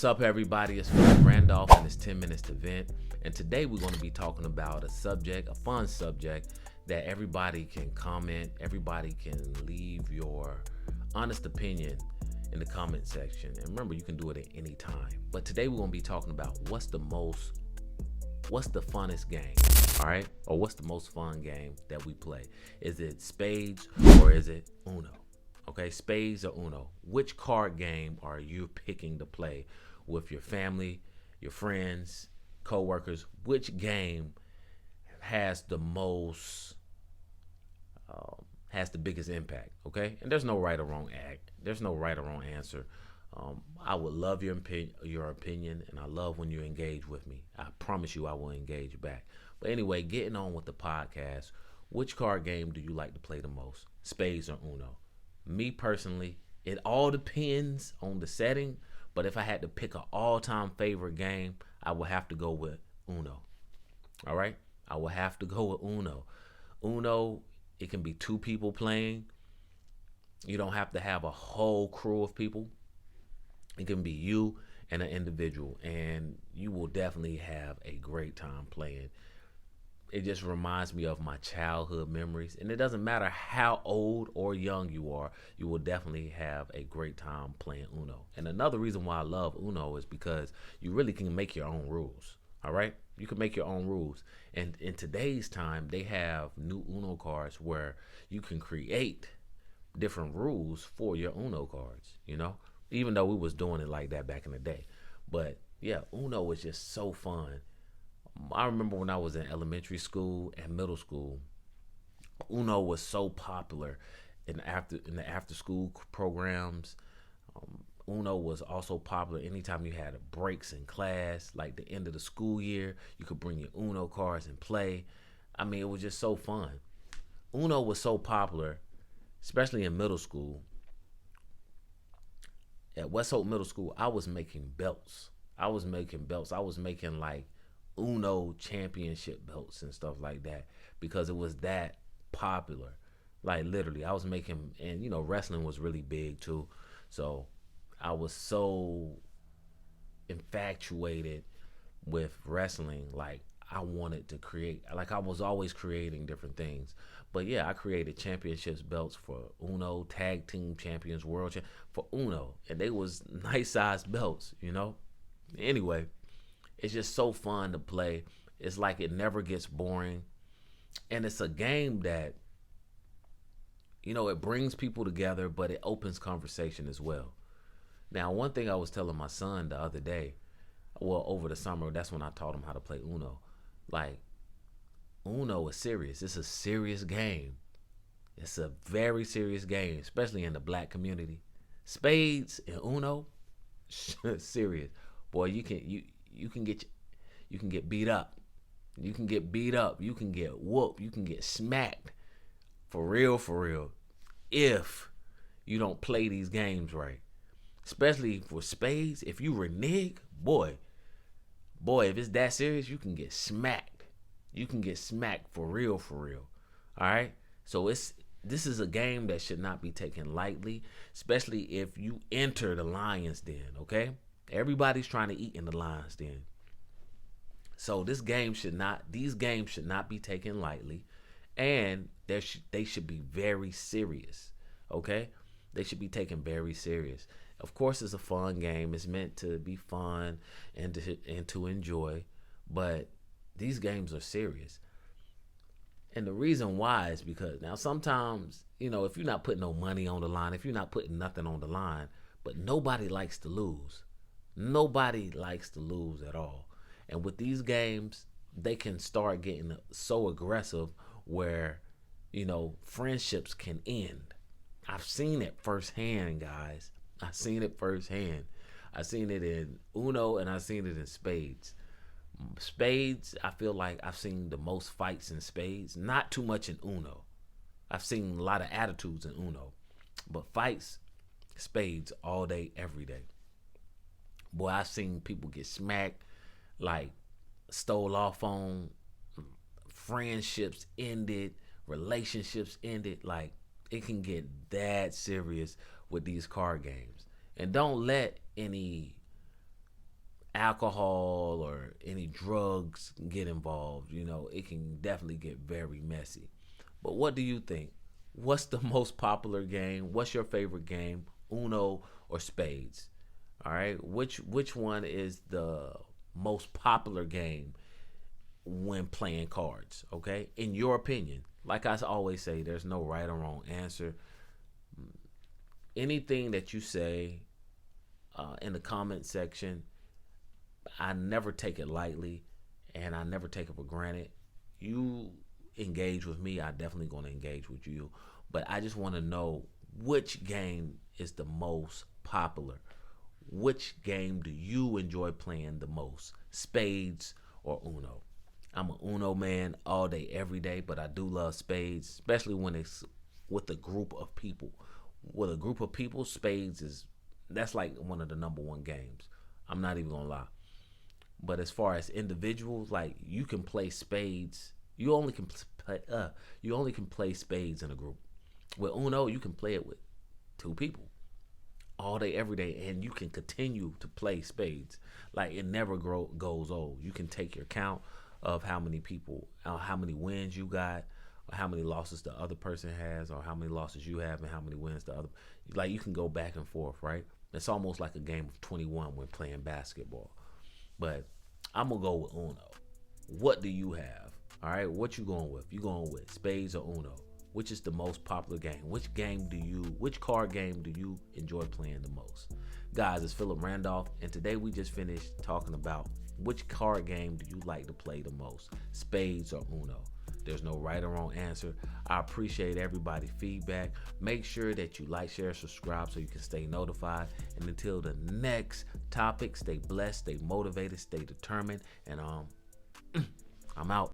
What's up, everybody? It's Philip Randolph, and it's 10 Minutes to Vent. And today we're going to be talking about a fun subject that everybody can comment, everybody can leave your honest opinion in the comment section. And remember, you can do it at any time. But today we're going to be talking about what's the funnest game, all right? Or what's the most fun game that we play? Is it Spades or is it Uno? Okay, Spades or Uno. Which card game are you picking to play with your family, your friends, co-workers? Which game has the biggest impact? Okay, and there's no right or wrong answer. I would love your opinion, and I love when you engage with me. I promise you I will engage back. But anyway, getting on with the podcast, which card game do you like to play the most? Spades or Uno? Me personally, it all depends on the setting, but if I had to pick an all-time favorite game, I would have to go with Uno. All right? I would have to go with Uno. Uno, it can be two people playing. You don't have to have a whole crew of people. It can be you and an individual, and you will definitely have a great time playing. It just reminds me of my childhood memories, and it doesn't matter how old or young you are, you will definitely have a great time playing Uno. And another reason why I love Uno is because you really can make your own rules. All right? You can make your own rules. And in today's time, they have new Uno cards where you can create different rules for your Uno cards, even though we was doing it like that back in the day. But yeah, Uno was just so fun. I remember when I was in elementary school and middle school, Uno was so popular in the after school programs. Uno was also popular anytime you had breaks in class, like the end of the school year. You could bring your Uno cards and play. I mean, it was just so fun. Uno was so popular, especially in middle school. At West Hope Middle School, I was making belts. I was making like Uno championship belts and stuff like that because it was that popular. Like literally, I was making, and wrestling was really big too. So I was so infatuated with wrestling. Like I wanted to create, like I was always creating different things. But yeah, I created championships belts for Uno, tag team champions, for Uno, and they was nice sized belts. Anyway. It's just so fun to play. It's like it never gets boring. And it's a game that, it brings people together, but it opens conversation as well. Now, one thing I was telling my son the other day, over the summer, that's when I taught him how to play Uno. Like, Uno is serious. It's a serious game. It's a very serious game, especially in the black community. Spades and Uno, serious. Boy, you can get beat up. You can get beat up. You can get whooped. You can get smacked. For real. If you don't play these games right. Especially for Spades, if you renege, boy, if it's that serious, you can get smacked. You can get smacked for real. All right? So this is a game that should not be taken lightly, especially if you enter the lion's den, okay? Everybody's trying to eat in the lion's den. So these games should not be taken lightly, and they should be very serious. Okay? They should be taken very serious. Of course, it's a fun game. It's meant to be fun and to enjoy, but these games are serious. And the reason why is because now sometimes, if you're not putting no money on the line, if you're not putting nothing on the line, but nobody likes to lose. Nobody likes to lose at all. And with these games, they can start getting so aggressive where, friendships can end. I've seen it firsthand, guys. I've seen it firsthand. I've seen it in Uno and I've seen it in Spades. Spades, I feel like I've seen the most fights in Spades. Not too much in Uno. I've seen a lot of attitudes in Uno. But fights, Spades all day, every day. Boy, I've seen people get smacked, like stole off on, friendships ended, relationships ended. Like it can get that serious with these card games. And don't let any alcohol or any drugs get involved, it can definitely get very messy. But what do you think? What's the most popular game? What's your favorite game? Uno or Spades? All right, which one is the most popular game when playing cards? Okay, in your opinion. Like I always say, there's no right or wrong answer. Anything that you say in the comment section, I never take it lightly, and I never take it for granted. You engage with me, I definitely gonna engage with you. But I just want to know which game is the most popular. Which game do you enjoy playing the most? Spades or Uno? I'm a Uno man all day, every day, but I do love Spades, especially when it's with a group of people. With a group of people, Spades is that's like one of the number one games. I'm not even gonna lie. But as far as individuals, like you can play Spades. You only can play Spades in a group. With Uno, you can play it with two people all day, every day, and you can continue to play Spades. Like it never goes old. You can take your count of how many people, how many wins you got, or how many losses the other person has, or how many losses you have, and how many wins the other. Like you can go back and forth, right? It's almost like a game of 21 when playing basketball. But I'm gonna go with Uno. What do you have? All right, what you going with? You going with Spades or Uno? Which is the most popular game? Which card game do you enjoy playing the most? Guys, it's Philip Randolph, and today we just finished talking about which card game do you like to play the most? Spades or Uno? There's no right or wrong answer. I appreciate everybody's feedback. Make sure that you like, share, subscribe so you can stay notified. And until the next topic, stay blessed, stay motivated, stay determined, and I'm out.